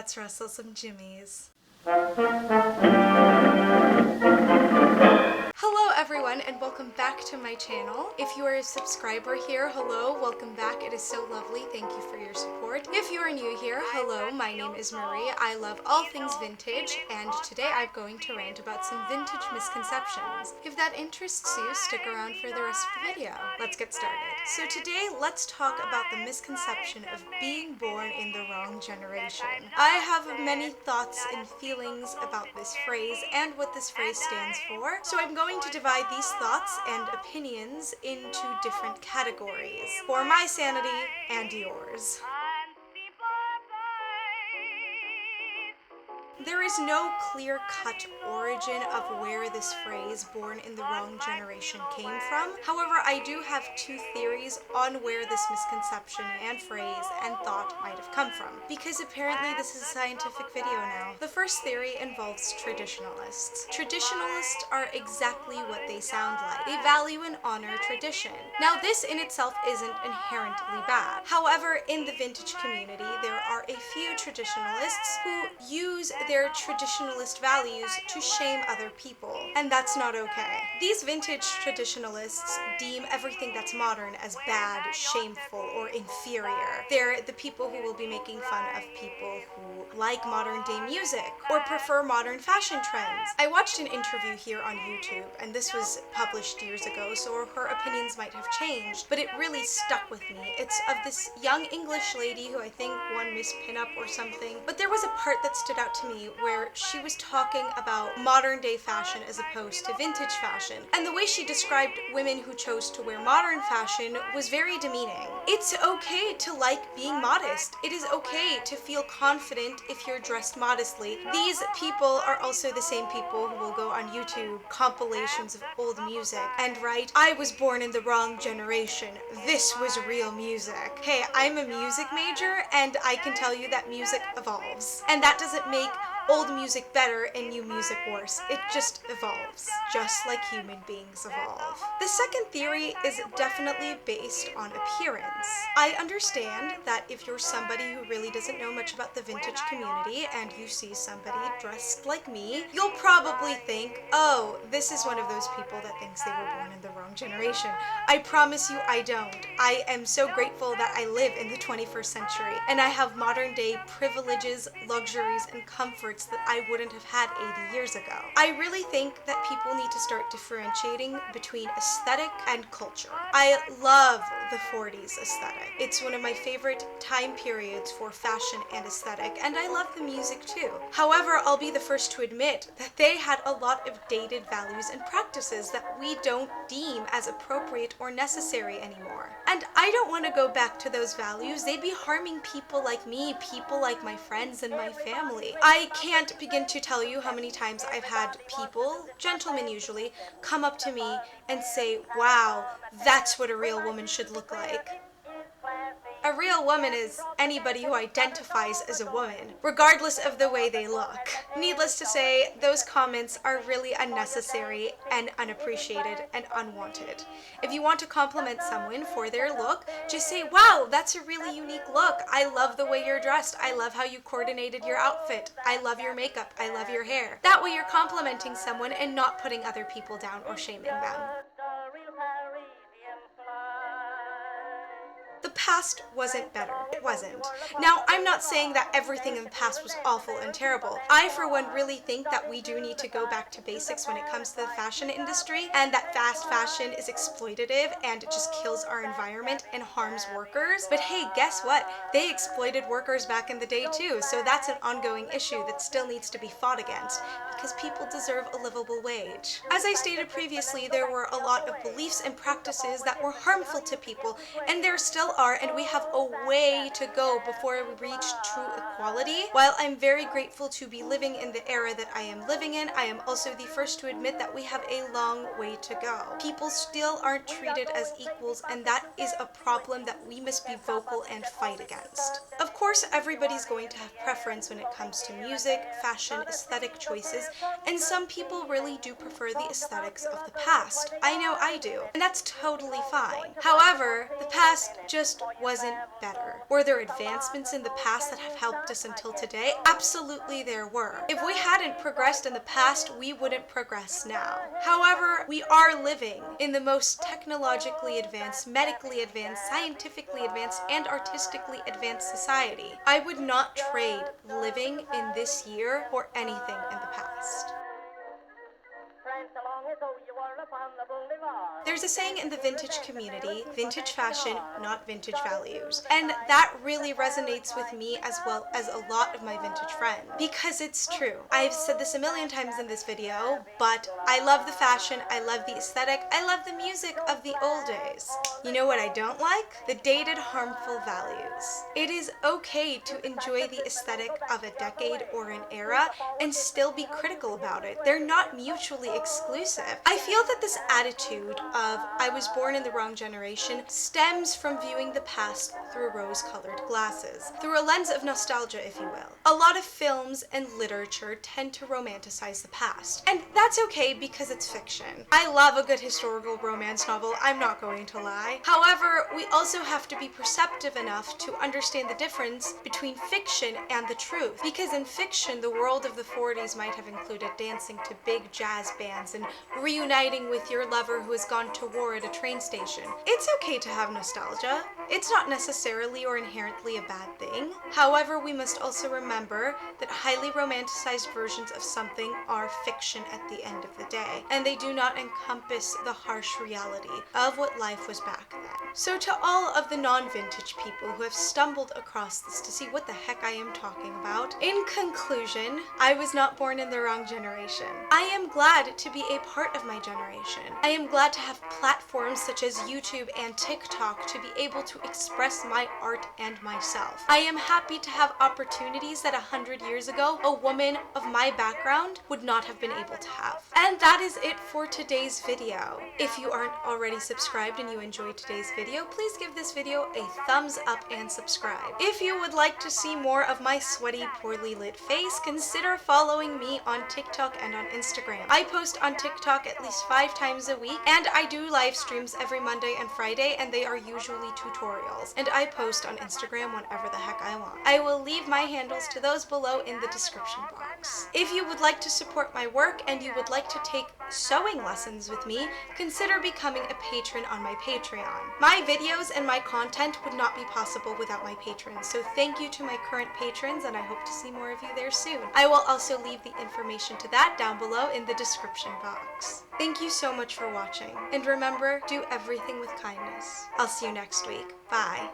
let's wrestle some jimmies. Hello everyone and welcome back to my channel. If you are a subscriber here, hello, welcome back. It is so lovely. Thank you for your support. If you are new here, hello, my name is Marie. I love all things vintage and today I'm going to rant about some vintage misconceptions. If that interests you, stick around for the rest of the video. Let's get started. So today let's talk about the misconception of being born in the wrong generation. I have many thoughts and feelings about this phrase and what this phrase stands for, so I'm going to divide these thoughts and opinions into different categories for my sanity and yours. There is no clear-cut origin of where this phrase, born in the wrong generation, came from. However, I do have two theories on where this misconception and phrase and thought might have come from, because apparently this is a scientific video now. The first theory involves traditionalists. Traditionalists are exactly what they sound like. They value and honor tradition. Now, this in itself isn't inherently bad. However, in the vintage community, there are a few traditionalists who use their traditionalist values to shame other people, and that's not okay. These vintage traditionalists deem everything that's modern as bad, shameful, or inferior. They're the people who will be making fun of people who like modern day music or prefer modern fashion trends. I watched an interview here on YouTube, and this was published years ago, so her opinions might have changed, but it really stuck with me. It's of this young English lady who I think won Miss Pinup or something, but there was a part that stood out to me where she was talking about modern day fashion as opposed to vintage fashion. And the way she described women who chose to wear modern fashion was very demeaning. It's okay to like being modest. It is okay to feel confident if you're dressed modestly. These people are also the same people who will go on YouTube compilations of old music and write, "I was born in the wrong generation. This was real music." Hey, I'm a music major and I can tell you that music evolves. And that doesn't make old music better and new music worse. It just evolves, just like human beings evolve. The second theory is definitely based on appearance. I understand that if you're somebody who really doesn't know much about the vintage community and you see somebody dressed like me, you'll probably think, oh, this is one of those people that thinks they were born in the wrong generation. I promise you I don't. I am so grateful that I live in the 21st century and I have modern day privileges, luxuries, and comforts that I wouldn't have had 80 years ago. I really think that people need to start differentiating between aesthetic and culture. I love the 40s aesthetic. It's one of my favorite time periods for fashion and aesthetic, and I love the music too. However, I'll be the first to admit that they had a lot of dated values and practices that we don't deem as appropriate or necessary anymore. And I don't want to go back to those values. They'd be harming people like me, people like my friends and my family. I can't begin to tell you how many times I've had people, gentlemen usually, come up to me and say, "Wow, that's what a real woman should look like." A real woman is anybody who identifies as a woman, regardless of the way they look. Needless to say, those comments are really unnecessary and unappreciated and unwanted. If you want to compliment someone for their look, just say, "Wow, that's a really unique look. I love the way you're dressed. I love how you coordinated your outfit. I love your makeup. I love your hair." That way you're complimenting someone and not putting other people down or shaming them. The past wasn't better. It wasn't. Now, I'm not saying that everything in the past was awful and terrible. I, for one, really think that we do need to go back to basics when it comes to the fashion industry, and that fast fashion is exploitative and it just kills our environment and harms workers. But hey, guess what? They exploited workers back in the day too, so that's an ongoing issue that still needs to be fought against, because people deserve a livable wage. As I stated previously, there were a lot of beliefs and practices that were harmful to people, and there still are, and we have a way to go before we reach true equality. While I'm very grateful to be living in the era that I am living in, I am also the first to admit that we have a long way to go. People still aren't treated as equals, and that is a problem that we must be vocal and fight against. Of course, everybody's going to have preference when it comes to music, fashion, aesthetic choices, and some people really do prefer the aesthetics of the past. I know I do, and that's totally fine. However, the past just wasn't better. Were there advancements in the past that have helped us until today? Absolutely there were. If we hadn't progressed in the past, we wouldn't progress now. However, we are living in the most technologically advanced, medically advanced, scientifically advanced, and artistically advanced society. I would not trade living in this year for anything in the past. There's a saying in the vintage community, vintage fashion, not vintage values. And that really resonates with me as well as a lot of my vintage friends. Because it's true. I've said this a million times in this video, but I love the fashion, I love the aesthetic, I love the music of the old days. You know what I don't like? The dated, harmful values. It is okay to enjoy the aesthetic of a decade or an era and still be critical about it. They're not mutually exclusive. I feel that this attitude of I was born in the wrong generation stems from viewing the past through rose-colored glasses, through a lens of nostalgia, if you will. A lot of films and literature tend to romanticize the past, and that's okay because it's fiction. I love a good historical romance novel, I'm not going to lie. However, we also have to be perceptive enough to understand the difference between fiction and the truth, because in fiction, the world of the 40s might have included dancing to big jazz bands and reuniting with your lover who has gone to war at a train station. It's okay to have nostalgia. It's not necessarily or inherently a bad thing. However, we must also remember that highly romanticized versions of something are fiction at the end of the day, and they do not encompass the harsh reality of what life was back then. So to all of the non-vintage people who have stumbled across this to see what the heck I am talking about, in conclusion, I was not born in the wrong generation. I am glad to be a part of my generation. I am glad to have platforms such as YouTube and TikTok to be able to express my art and myself. I am happy to have opportunities that 100 years ago, a woman of my background would not have been able to have. And that is it for today's video. If you aren't already subscribed and you enjoyed today's video, please give this video a thumbs up and subscribe. If you would like to see more of my sweaty, poorly lit face, consider following me on TikTok and on Instagram. I post on TikTok at least 5 times a week, and I do live streams every Monday and Friday, and they are usually tutorials. And I post on Instagram whenever the heck I want. I will leave my handles to those below in the description box. If you would like to support my work and you would like to take sewing lessons with me, consider becoming a patron on my Patreon. My videos and my content would not be possible without my patrons, so thank you to my current patrons, and I hope to see more of you there soon. I will also leave the information to that down below in the description box. Thank you so much for watching, and remember, do everything with kindness. I'll see you next week. Bye.